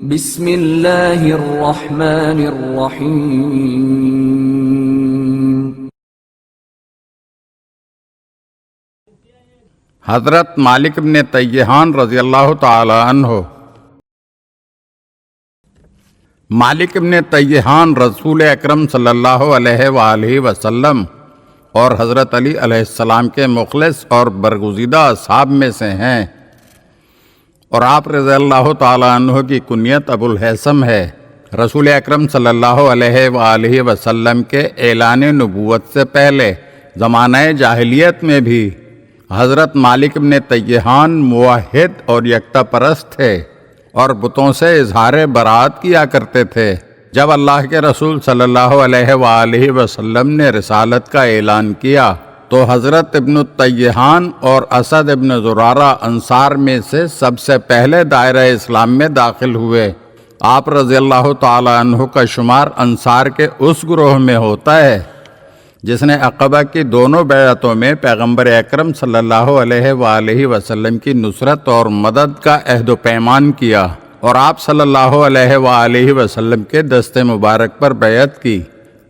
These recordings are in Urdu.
بسم اللہ الرحمن الرحیم۔ حضرت مالک بن تیہان رضی اللہ تعالی عنہ۔ مالک بن تیہان رسول اکرم صلی اللہ علیہ وآلہ وسلم اور حضرت علی علیہ السلام کے مخلص اور برگزیدہ اصحاب میں سے ہیں، اور آپ رضی اللہ تعالی عنہ کی کنیت ابو الہیثم ہے۔ رسول اکرم صلی اللہ علیہ وآلہ وسلم کے اعلان نبوت سے پہلے زمانہ جاہلیت میں بھی حضرت مالک بن تیہان موحد اور یکتا پرست تھے اور بتوں سے اظہار برات کیا کرتے تھے۔ جب اللہ کے رسول صلی اللہ علیہ وآلہ وسلم نے رسالت کا اعلان کیا تو حضرت ابن التیہان اور اسد ابن زرارہ انصار میں سے سب سے پہلے دائرہ اسلام میں داخل ہوئے۔ آپ رضی اللہ تعالی عنہ کا شمار انصار کے اس گروہ میں ہوتا ہے جس نے عقبہ کی دونوں بیعتوں میں پیغمبر اکرم صلی اللہ علیہ وآلہ وسلم کی نصرت اور مدد کا عہد و پیمان کیا اور آپ صلی اللہ علیہ وآلہ وسلم کے دست مبارک پر بیعت کی۔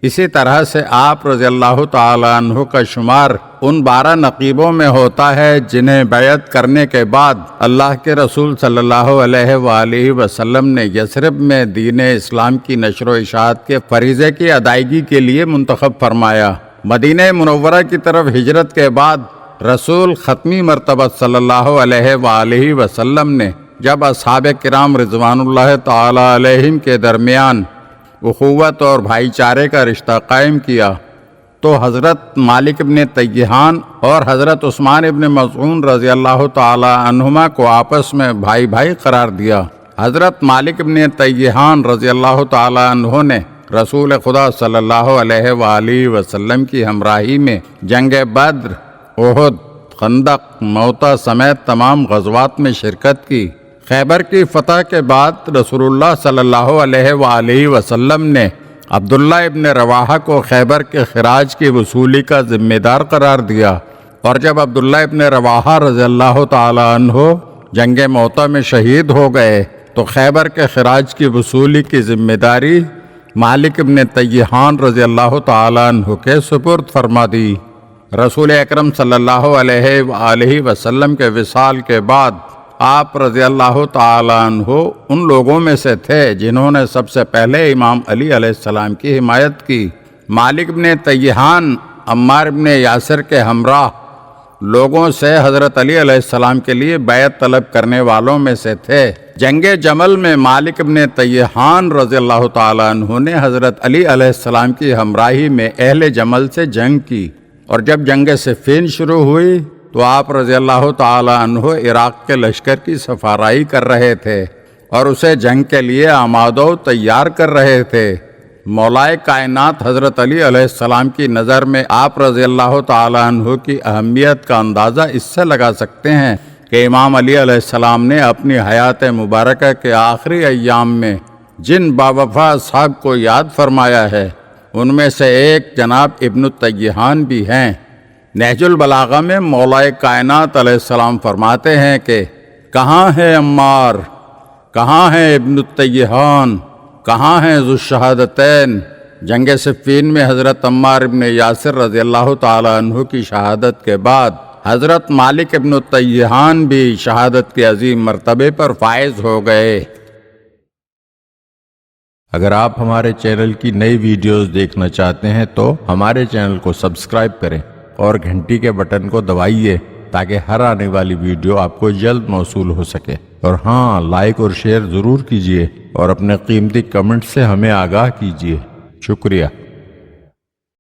اسی طرح سے آپ رضی اللہ تعالی عنہ کا شمار ان 12 نقیبوں میں ہوتا ہے جنہیں بیعت کرنے کے بعد اللہ کے رسول صلی اللہ علیہ وآلہ وسلم نے یثرب میں دین اسلام کی نشر و اشاعت کے فریضے کی ادائیگی کے لیے منتخب فرمایا۔ مدینہ منورہ کی طرف ہجرت کے بعد رسول ختمی مرتبہ صلی اللہ علیہ وآلہ وسلم نے جب اصحاب کرام رضوان اللہ تعالی علیہم کے درمیان اخوت اور بھائی چارے کا رشتہ قائم کیا تو حضرت مالک بن تیہان اور حضرت عثمان ابن مظعون رضی اللہ تعالی عنہما کو آپس میں بھائی بھائی قرار دیا۔ حضرت مالک بن تیہان رضی اللہ تعالی عنہ نے رسول خدا صلی اللہ علیہ وآلہ وسلم کی ہمراہی میں جنگ بدر، احد، خندق، موتا سمیت تمام غزوات میں شرکت کی۔ خیبر کی فتح کے بعد رسول اللہ صلی اللہ علیہ وآلہ وسلم نے عبداللہ ابن رواحہ کو خیبر کے خراج کی وصولی کا ذمہ دار قرار دیا، اور جب عبداللہ ابن رواحہ رضی اللہ تعالی عنہ جنگ موتا میں شہید ہو گئے تو خیبر کے خراج کی وصولی کی ذمہ داری مالک ابن تیہان رضی اللہ تعالی عنہ کے سپرد فرما دی۔ رسول اکرم صلی اللہ علیہ وآلہ وسلم کے وصال کے بعد آپ رضی اللہ تعالی عنہ ان لوگوں میں سے تھے جنہوں نے سب سے پہلے امام علی علیہ السلام کی حمایت کی۔ مالک بن تیہان عمار بن یاسر کے ہمراہ لوگوں سے حضرت علی علیہ السلام کے لیے بیعت طلب کرنے والوں میں سے تھے۔ جنگ جمل میں مالک بن تیہان رضی اللہ تعالی عنہ نے حضرت علی علیہ السلام کی ہمراہی میں اہل جمل سے جنگ کی، اور جب جنگ صفین شروع ہوئی تو آپ رضی اللہ تعالی عنہ عراق کے لشکر کی سفارائی کر رہے تھے اور اسے جنگ کے لیے آمادہ و تیار کر رہے تھے۔ مولائے کائنات حضرت علی علیہ السلام کی نظر میں آپ رضی اللہ تعالی عنہ کی اہمیت کا اندازہ اس سے لگا سکتے ہیں کہ امام علی علیہ السلام نے اپنی حیات مبارکہ کے آخری ایام میں جن باوفا اصحاب کو یاد فرمایا ہے ان میں سے ایک جناب ابن التیہان بھی ہیں۔ نہج البلاغہ میں مولائے کائنات علیہ السلام فرماتے ہیں کہ کہاں ہے عمار، کہاں ہے ابن التیہان، کہاں ہیں ذو الشہادتین۔ جنگ صفین میں حضرت عمار ابن یاسر رضی اللہ تعالی عنہ کی شہادت کے بعد حضرت مالک ابن التیہان بھی شہادت کے عظیم مرتبے پر فائز ہو گئے۔ اگر آپ ہمارے چینل کی نئی ویڈیوز دیکھنا چاہتے ہیں تو ہمارے چینل کو سبسکرائب کریں اور گھنٹی کے بٹن کو دبائیے تاکہ ہر آنے والی ویڈیو آپ کو جلد موصول ہو سکے، اور ہاں، لائک اور شیئر ضرور کیجیے اور اپنے قیمتی کمنٹ سے ہمیں آگاہ کیجیے۔ شکریہ۔